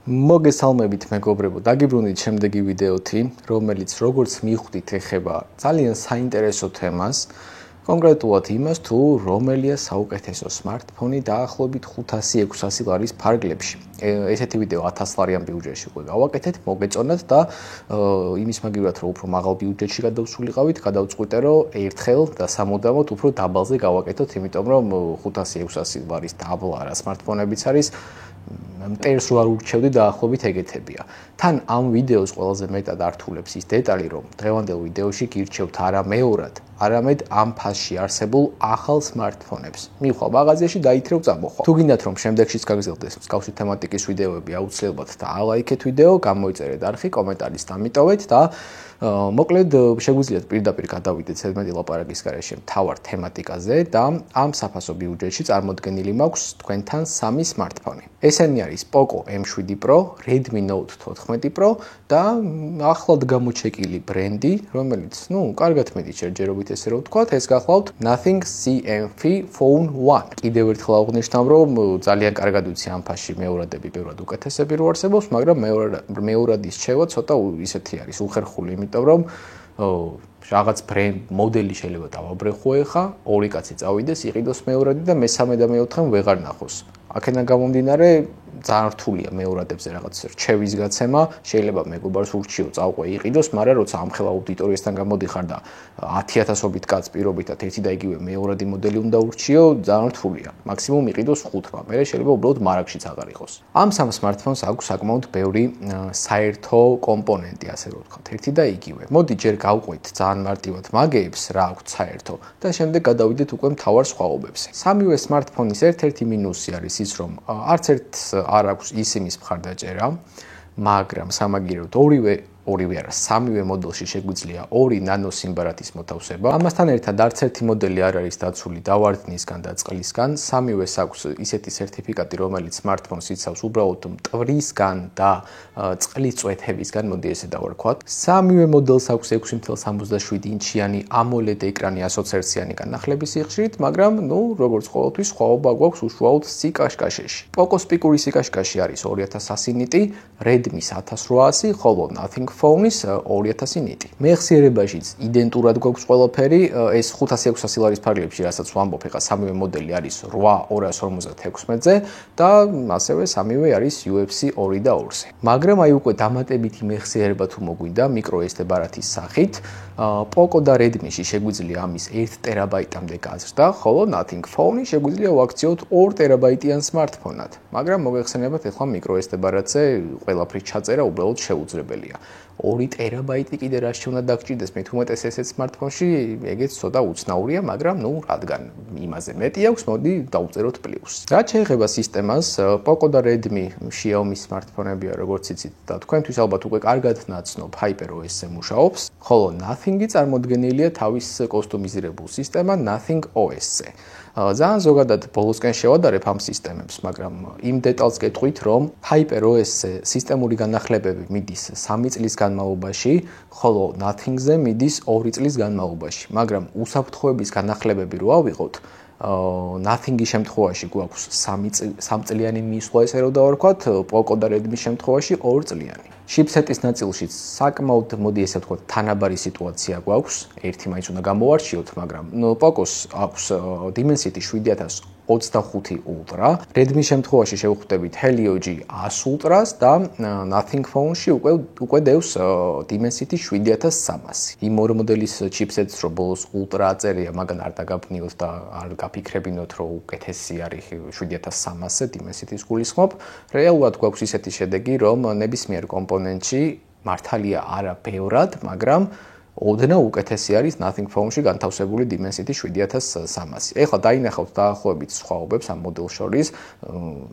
მოგესალმებით მეგობრებო, დაგიბრუნდით შემდეგი ვიდეოთი, რომელიც როგორც მივხვდით ეხება ძალიან საინტერესო თემას, კონკრეტულად იმას, თუ რომელია საუკეთესო smartphone დაახლოებით 500-600 ლარის ფარგლებში. ესეთი ვიდეო 1000 ლარიან ბიუჯეტში უკვე გავაკეთეთ, მოგეწონათ და იმის მაგივრად რომ უფრო მაღალ ბიუჯეტში გადავსულიყავით, გადავწყვიტე რომ ერთხელ და სამუდამოდ უფრო დაბალზე გავაკეთოთ, იმიტომ რომ 500-600 ლარის დაბლა რა smartphone-ებიც არის მტერს რო არ ურჩევდი დაახლოებით ეგეთებია. თან ამ ვიდეოს ყველაზე მეტად ართულებს ის დეტალი, რომ დღევანდელ ვიდეოში გირჩევთ არა მეორად, არამედ ამ ფასში არსებულ ახალ smartphone-ებს. მივხვალ მაღაზიაში და იქ რო წამოხვალ. თუ გინდათ რომ შემდეგშიც გაგზელდეს მსგავსი თემატიკის ვიდეოები, აუცილებლად დაალაიქეთ ვიდეო, გამოიწერეთ არხი, კომენტარის დამიტოვეთ და მოკლედ შეგვიძლიათ პირდაპირ გადავიდეთ 11 ლაპარაკის გარეშე მთავარ თემატიკაზე და ამ საფასო ბიუჯეტში წარმოდგენილი მაქვს თქვენთან 3 smartphone. ესენი არის Poco M7 Pro, Redmi Note 14 Pro და ახლად გამოჩეკილი ბრენდი, რომელიც, კარგად მიდის ჯერჯერობით ესე რომ ვთქვათ, ეს გახლავთ Nothing CMV Phone 1. კიდევ ერთხელ აღვნიშნავ, რომ ძალიან კარგად ვიცი ამ ფასში მეორადები ბევრად უკეთესები რო არსებობს, მაგრამ მეორადის რჩევა ცოტა ისეთი არის უხერხული, იმიტომ რომ რაღაც ბრენდ მოდელი შეიძლება დავაბრეხო ახლა, ორი კაცი წავიდეს, იყიდოს მეორადი და მესამე და მეოთხე ვეღარ ნახოს. აქედან გამომდინარე ძალიან რთულია მეორადებზე რაღაც რჩევის გაცემა, შეიძლება მეგობარს ურჩიო წავყვე იყიდოს, მაგრამ როცა ამხელა აუდიტორიასთან გამოდიხარ და 10000-ობით კაც პირობითად ერთი და იგივე მეორადი მოდელი უნდა ურჩიო, ძალიან რთულია. მაქსიმუმ იყიდოს 5-მა, მერე შეიძლება უბრალოდ მარაგშიც აღარ იყოს. ამ სამ smartphone-ს აქვს საკმაოდ ბევრი საერთო კომპონენტი, ასე რომ ვთქვათ, ერთი და იგივე. მოდი ჯერ გავყვეთ ძალიან მარტივად მაგეებს, რა აქვს საერთო და შემდეგ გადავიდეთ უკვე მთავარ სხვაობებზე. სამივე smartphone-ის ერთ-ერთი მინუსი არის ის, რომ არც ერთს არ აქვს eSIM-ის მხარდაჭერა, მაგრამ სამაგიეროდ ორივე არა, სამივე მოდელში შეგვიძლია 2 ნანო SIM ბარათის მოთავსება. ამასთან ერთად არც ერთი მოდელი არ არის დაცული დავარდნისგან და წყლისგან. სამივეს აქვს ისეთი სერტიფიკატი, რომელიც smartphone-ს იცავს უბრალოდ მტვრისგან და წყლის წვეთებისგან, მოდი ესე დავარქვათ. სამივე მოდელს აქვს 6.67 ინჩიანი AMOLED ეკრანი 120 ჰერციანი განახლების სიხშირით, მაგრამ, როგორც ყოველთვის, სხვაობა გვაქვს უშუალოდ სიკაშკაშეში. Poco-ს პიკური სიკაშკაშე არის 2100 ნიტი, Redmi-ს 1800, ხოლო Nothing Phone-ის 2000 ნიტი. მეხსიერებაშიც იდენტურად გვაქვს ყველაფერი, ეს 500-600 ლარის ფარგლებში, რასაც ვამბობ, ახლა სამივე მოდელი არის 8 256-ზე და ასევე სამივე არის UFC 2 და 2-ზე. მაგრამ აი უკვე დამატებითი მეხსიერება თუ მოგვინდა micro SD ბარათის სახით, Poco და Redmi-ში შეგვიძლია ამის 1 ტერაბაიტამდე გაზრდა, ხოლო Nothing Phone-ი შეგვიძლია ვაქციოთ 2 ტერაბაიტიან smartphone-ად. მაგრამ მოგეხსენებათ, ახლა micro SD ბარათზე ყველაფრის ჩაწერა უბრალოდ შეუძლებელია. 2 ტერაბაიტი კიდე რაში უნდა დაგჭირდეს, მით უმეტეს ესეთ smartphone-ში, ეგეც ცოტა უცნაურია, მაგრამ რადგან იმაზე მეტი აქვს, მოდი დავწეროთ პლუსს. რაც შეეხება სისტემას, Poco და Redmi Xiaomi smartphone-ებია, როგორც იცით, და თქვენთვის ალბათ უკვე კარგად ნაცნობ HyperOS-ზე მუშაობს, ხოლო Nothing-ი წარმოდგენილია თავის კუსტომიზირებულ სისტემა Nothing OS-ზე. ძალიან ზოგადად ბოლოსკენ შევადარებ ამ სისტემებს, მაგრამ იმ დეტალს გეტყვით, რომ HyperOS-ზე სისტემური განახლებები მიდის 3 წლის განმავლობაში, ხოლო Nothing-ზე მიდის 2 წლის განმავლობაში, მაგრამ უსაფრთხოების განახლებები რო ავიღოთ, Nothing-ის შემთხვევაში გვაქვს 3 წლიანი მისვლა, ესე რომ დავარქვათ, Poco და Redmi-ის შემთხვევაში 2 წლიანი. Chipset-ის ნაწილშიც საკმაოდ, მოდი ესე ვთქვათ, თანაბარი სიტუაცია გვაქვს. ერთი მაინც უნდა გამოვარჩიოთ, მაგრამ Poco-ს აქვს Dimensity 7025 Ultra, Redmi-ის შემთხვევაში შევხვდებით Helio G 100 Ultra-ს და Nothing Phone-ში უკვე დევს Dimensity 7300. იმ ორ მოდელის chipset-ს რო ბოლოს Ultra აწერია, მაგან არ დაგაბნიოთ და არ გაფიქრებინოთ, რომ უკეთესი არის 7300-ზე Dimensity-ს გულისხმობ. რეალურად გვაქვს ისეთი შედეგი, რომ ნებისმიერ კომპონენტში მართალია არა ბევრად, მაგრამ ოდნავ უკეთესი არის Nothing Phone-ში განთავსებული Dimensity 7300. ეხლა დაინახავთ დაახლოებით სხვაობებს ამ მოდელს შორის,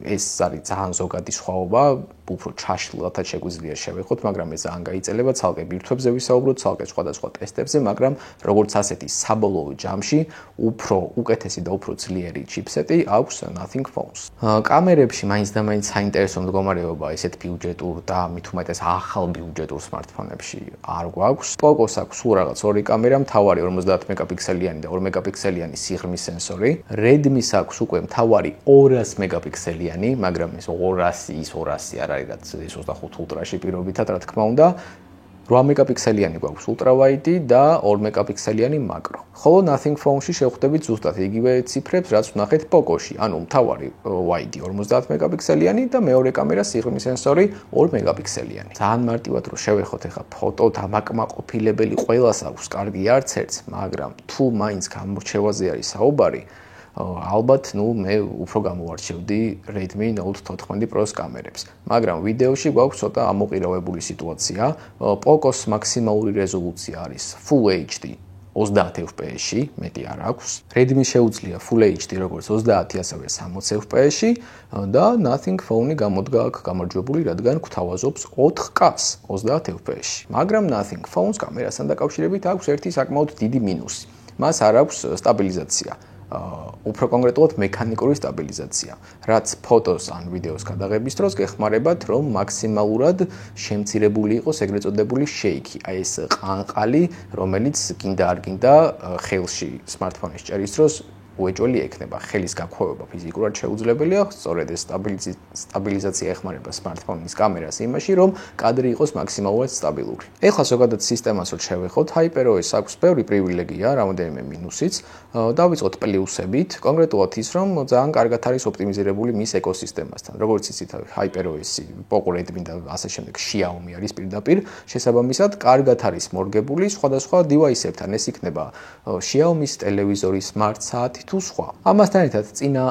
ეს არის ძალიან ზოგადი სხვაობა, უფრო ჩაშლილად შეგვიძლია შევეხოთ, მაგრამ ეს ძალიან გაიწელება ცალკე ბირთვებზე ვისაუბროთ, ცალკე სხვადასხვა ტესტებზე, მაგრამ როგორც ასეთი საბოლოო ჯამში უფრო უკეთესი და უფრო ძლიერი ჩიპსეტი აქვს Nothing Phones. კამერებში მაინც და მაინც საინტერესო მდგომარეობა ესეთ ბიუჯეტურ და მით უმეტეს ახალ ბიუჯეტურ smartphone-ებში არ გვაქვს. Poco-ს აქვს აქვს სულ რაღაც ორი კამერა, მთავარი 50 მეგაპიქსელიანი და 2 მეგაპიქსელიანი სიღრმის სენსორი. Redmi-ს აქვს უკვე მთავარი 200 მეგაპიქსელიანი, მაგრამ ეს 200 არ არის რაც 25 Ultra-ში პირობითად, რა თქმა უნდა. 8 მეგაპიქსელიანი გვაქვს ultra-wide და 2 მეგაპიქსელიანი მაკრო. ხოლო Nothing Phone-ში შევხვდებით ზუსტად იგივე ციფრებს, რაც ვნახეთ Poco-ში. ანუ მთავარი wide 50 მეგაპიქსელიანი და მეორე კამერა სიღრმის სენსორი 2 მეგაპიქსელიანი. ძალიან მარტივად რო შევეხოთ ახლა ფოტო დამაკმაყოფილებელი ყველას აქვს კარგი არც ერთს, მაგრამ თუ მაინც გამორჩევაზე არის საუბარი, ალბათ, მე უფრო გამოვარჩევდი Redmi Note 14 Pro-s კამერებს. მაგრამ ვიდეოში გვაქვს ცოტა ამოყირავებული სიტუაცია. Poco-s მაქსიმალური რეზოლუცია არის Full HD 30 FPS-ში, მეტი არ აქვს. Redmi შეუძლია Full HD როგორც 30, ასევე 60 FPS-ში და Nothing Phone-ი გამოდგა აქ გამარჯვებული, რადგან გვთავაზობს 4K-ს 30 FPS-ში. მაგრამ Nothing Phone-s კამერასთან დაკავშირებით აქვს ერთი საკმაოდ დიდი მინუსი. მას არ აქვს სტაბილიზაცია. უფრო კონკრეტულად მექანიკური სტაბილიზაცია, რაც ფოტოს ან ვიდეოს გადაღების დროს გეხმარებათ, რომ მაქსიმალურად შემცირებული იყოს ეგრეთ წოდებული shake-ი, აი ეს ყანყალი, რომელიც გინდა არ გინდა ხელში smartphone-ის ჭერის დროს უეჭველი ექნება. ხელის გაქვევება ფიზიკურად შეუძლებელია, სწორედ ეს სტაბილიზაცია ეხმარება smartphone-ის კამერას იმაში, რომ კადრი იყოს მაქსიმალურად სტაბილური. ეხლა ზოგადად სისტემას რო შევეხოთ, HyperOS აქვს ბევრი პრივილეგია, რამოდენიმე მინუსიც. დავიწყოთ პლუსებით, კონკრეტულად ის, რომ ძალიან კარგად არის ოპტიმიზირებული მის ეკოსისტემასთან. როგორც იცით, HyperOS-ი, Poco, Redmi და ასე შემდეგ Xiaomi არის პირდაპირ. შესაბამისად, კარგად არის მორგებული სხვადასხვა device-ებთან. ეს იქნება Xiaomi-ის ტელევიზორი, smart საათი თუ სხვა. ამასთან ერთად წინა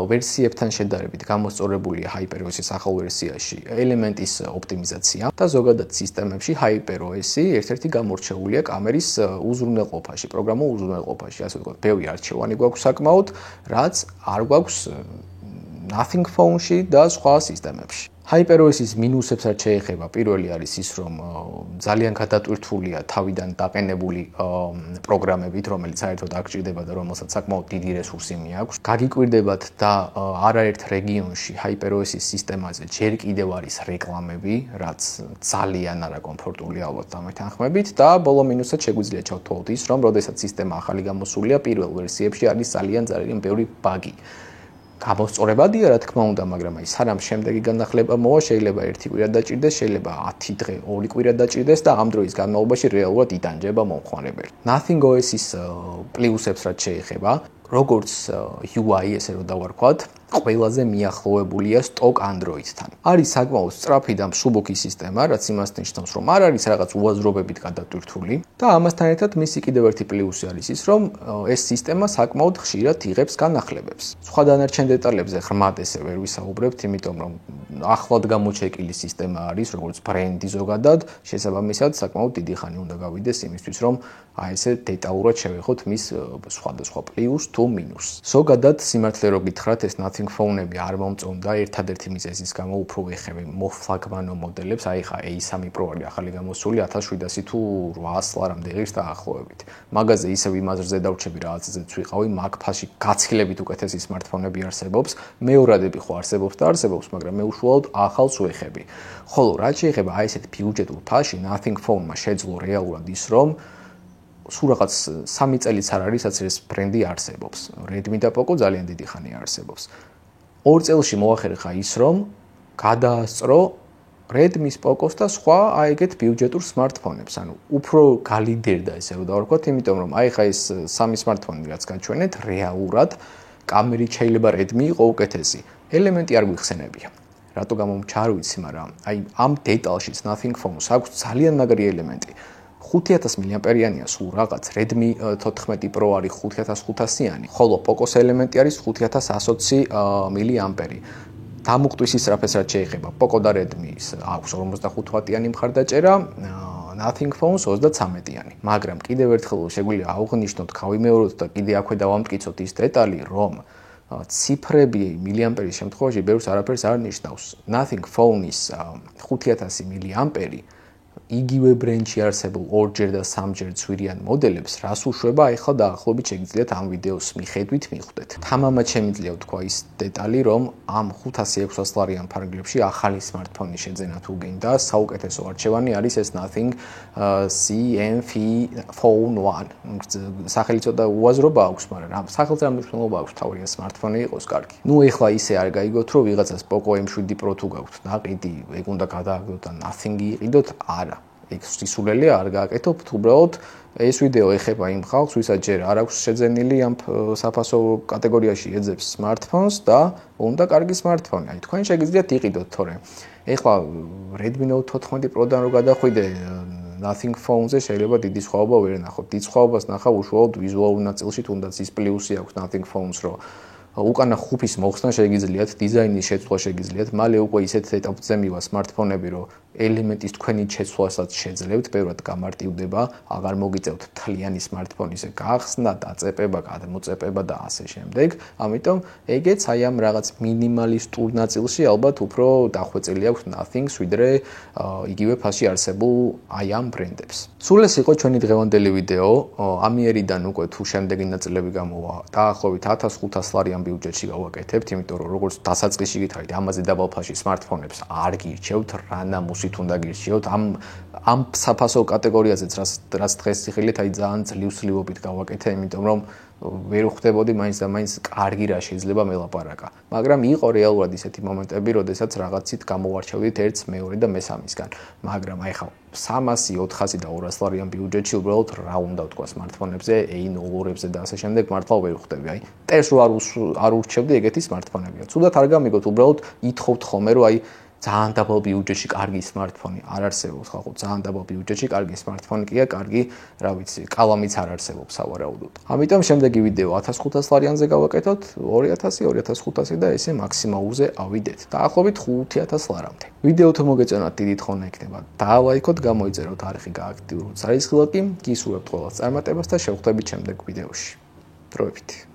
ვერსიებთან შედარებით გამოსწორებულია HyperOS-ის ახალ ვერსიაში ელემენტის ოპტიმიზაცია და ზოგადად სისტემებში HyperOS-ი ერთ-ერთი გამორჩეულია კამერის უზრუნველყოფაში, პროგრამულ უზრუნველყოფაში, ასე ვთქვათ, ბევრი არჩევანი გვაქვს საკმაოდ, რაც არ გვაქვს Nothing Phone-ში და სხვა სისტემებში. HyperOS-ის მინუსებს რაც შეეხება, პირველი არის ის, რომ ძალიან გადატვირთულია თავიდან დაყენებული პროგრამებით, რომელიც საერთოდ არ გჭირდება და რომელსაც საკმაოდ დიდი რესურსი მიაქვს. გაგიკვირდებათ და არაერთ რეგიონში HyperOS-ის სისტემაზე ჯერ კიდევ არის რეკლამები, რაც ძალიან არაკომფორტულია ალბათ დამეთანხმებით და ბოლო მინუსად შეგვიძლია ჩავთვალოთ ის, რომ როდესაც სისტემა ახალი გამოსულია, პირველ ვერსიებში არის ძალიან ბევრი ბაგი. გამოსწორებადია, რა თქმა უნდა, მაგრამ აი სანამ შემდეგი განახლება მოვა, შეიძლება 1 კვირა დაჭირდეს, შეიძლება 10 დღე, 2 კვირა დაჭირდეს და ამ დროის განმავლობაში რეალურად იტანჯება მომხმარებელი. Nothing OS-ის პლუსებს რაც შეეხება, როგორც UI, ესე რომ დავარქვათ, ყველაზე მიახლოებულია stock Android-თან. არის საკმაოდ სწრაფი და მსუბუქი სისტემა, რაც იმას ნიშნავს, რომ არ არის რაღაც უაზრობებით გადატვირთული და ამასთან ერთად მისი კიდევ ერთი პლუსი არის ის, რომ ეს სისტემა საკმაოდ ხშირად იღებს განახლებებს. სხვა დანარჩენ დეტალებზე ღრმად ესე ვერ ვისაუბრებთ, იმიტომ რომ ახლად გამოჩეკილი სისტემა არის, როგორც ბრენდი ზოგადად, შესაბამისად საკმაოდ დიდი ხანი უნდა გავიდეს იმისთვის, რომ აი ესე დეტალურად შევეხოთ მის სხვადასხვა პლუს თუ მინუს. ზოგადად სიმართლე რო გითხრათ, ეს Nothing Phone-ები არ მომწონდა ერთადერთი მიზეზის გამო უფრო ვეხები მოფლაგმანო მოდელებს, აი ხა A3 Pro არის ახალი გამოსული 1700 თუ 800 ლარამდე ღირს დაახლოებით. მაგაზე ისევ იმაზრზე დავჩები რაღაცაზეც ვიყავი, მაგ-ფასში გაცილებით უკეთესი smartphone-ები არსებობს, მეორადები ხო არსებობს და არსებობს, მაგრამ მე უშუალოდ ახალს ვეხები. ხოლო რაც შეეხება აი ესეთ ბიუჯეტურ ფასში, Nothing Phone-მა შეძლო რეალურად ის, რომ სულ რაღაც 3 წელიც არ არის, რაც ეს ბრენდი არსებობს. Redmi და Poco ძალიან დიდი ხანი არსებობს. 2 წელში მოახერხა ის, რომ გადაასწრო Redmi-s, Poco-s და სხვა აი ეგეთ ბიუჯეტურ smartphone-ებს. ანუ უფრო გალიდერდა ესე რომ დავარქვათ, იმიტომ რომ აი ხა ეს 3 smartphone-ი რაც გაჩვენეთ, რეალურად კამერით შეიძლება Redmi იყო უკეთესი. ელემენტი არ გვიხსენებია. რატო გამომჩა არ ვიცი, მაგრამ აი ამ დეტალშიც Nothing Phone-ს აქვს ძალიან მაგარი ელემენტი. 5000 mAh-იანია სულ რაღაც, Redmi 14 Pro არის 5500-იანი, ხოლო Poco-s ელემენტი არის 5120 mAh. დამუხტვის ისრაფეს რაც შეეხება Poco და Redmi-s აქვს 45 ვატიანი მხარდაჭერა, Nothing Phone-s 33-იანი. მაგრამ კიდევ ერთხელ შეგვიძლია აღვნიშნოთ, გავიმეოროთ და კიდე აქვე დავამტკიცოთ ის დეტალი, რომ ციფრები მილიამპერის შემთხვევაში ბევრს არაფერს არ ნიშნავს. Nothing Phone-ის 5000 mAh იგივე ბრენდში არსებულ ორჯერ და სამჯერ ცვირიან მოდელებს, რას უშვება, ახლა დაახლოებით შეგიძლიათ ამ ვიდეოს მიხედვით მიხვდეთ. თამამად შემიძლია ვთქვა ის დეტალი, რომ ამ 500-600 ლარიან ფარგლებში ახალი smartphone-ი შეძენა თუ გინდა, საუკეთესო არჩევანი არის ეს Nothing CMF Phone 1. სახელი ცოტა უაზრობა აქვს, მაგრამ სახელს რა მნიშვნელობა აქვს, თავია smartphone-ი იყოს კარგი. ნუ ეხლა ისე არ გაიგოთ, რომ ვიღაცას Poco M7 Pro თუ გაქვთ ნაყიდი, ეგ უნდა გადააგდოთ და Nothing-ი იყიდოთ, არა. ეგ სისულელია არ გააკეთებთ, უბრალოდ ეს ვიდეო ეხება იმ ხალხს, ვისაც ჯერ არ აქვს შეძენილი ამ საფასო კატეგორიაში ეძებს smartphones და უნდა კარგი smartphone. აი თქვენ შეგიძლიათ იყიდოთ, თორემ ეხლა Redmi Note 14 Pro-დან რო გადახვიდე Nothing Phone-ზე შეიძლება დიდი სხვაობა ვერ ნახოთ. დიდ სხვაობას ნახავ უშუალოდ ვიზუალურ ნაწილში, თუნდაც ის პლუსი აქვს Nothing Phone-ს, რომ უკანა ხუფის მოხსნა შეგიძლიათ, დიზაინის შეცვლა შეგიძლიათ, მალე უკვე ისეთ ეტაპზე მივა smartphone-ები, რომ ელემენტის თქვენი შეცვლასაც შეძლებთ, ბევრად გამარტივდება, აღარ მოგიწევთ მთლიანი smartphone-ის გახსნა, დაწეპება, გადმოწეპება და ასე შემდეგ. ამიტომ ეგეც აი ამ რაღაც მინიმალისტურ ნაწილში ალბათ უფრო დახვეწილი აქვს Nothing-ს, ვიდრე იგივე ფასში არსებულ აი ამ ბრენდებს. სულ ეს იყო ჩვენი დღევანდელი ვიდეო. ამიერიდან უკვე თუ შემდეგი ნაწილები გამოვა, დაახლოებით 1500 ლარიან ბიუჯეტში გავაკეთებთ, იმიტომ რომ როგორც დასაწყისში გითხარით, ამაზე დაბალფასში smartphone-ებს არ გირჩევთ, რანამუსით უნდა გირჩიოთ. ამ საფასო კატეგორიაზეც რაც დღეს ციხილით, აი ძალიან ძლივსლივობით გავაკეთე, იმიტომ რომ ვერ ვხვდებოდი მაინც და მაინც კარგი რა შეიძლება მელაპარაკა. მაგრამ იყო რეალურად ისეთი მომენტები, როდესაც რაღაცით გამოვარჩევდით ერთს, მეორე და მესამისგან. მაგრამ აი ხა 300, 400 და 200 ლარიან ბიუჯეტში უბრალოდ რა უნდა ვთქვა smartphone-ებზე, A0-ებზე და ასე შემდეგ მართლა ვერ ვხვდები. აი ტერს რო არ ურჩევდი ეგეთი smartphone-ებია. თუდად არ გამიგოთ, უბრალოდ ითხოვთ ხოლმე, რომ აი ძალიან დაბალ ბიუჯეტში კარგი smartphone-ი არ არსებობს ხალხო, ძალიან დაბალ ბიუჯეტში კარგი smartphone კი კარგი, რა ვიცი, კალამიც არ არსებობს სავარაუდოდ. ამიტომ შემდეგი ვიდეო 1500 ლარიანზე გავაკეთოთ, 2000, 2500 და ესე მაქსიმალურზე ავიდეთ. დაახლოებით 5000 ლარამდე. ვიდეო თუ მოგეწონათ, დიდი თხოვნა იქნება. დაალაიქოთ, გამოიწეროთ არხი, გააქტიუროთ საისხლაკი, გისურვებთ ყველას წარმატებას და შევხვდებით შემდეგ ვიდეოში. დროებით.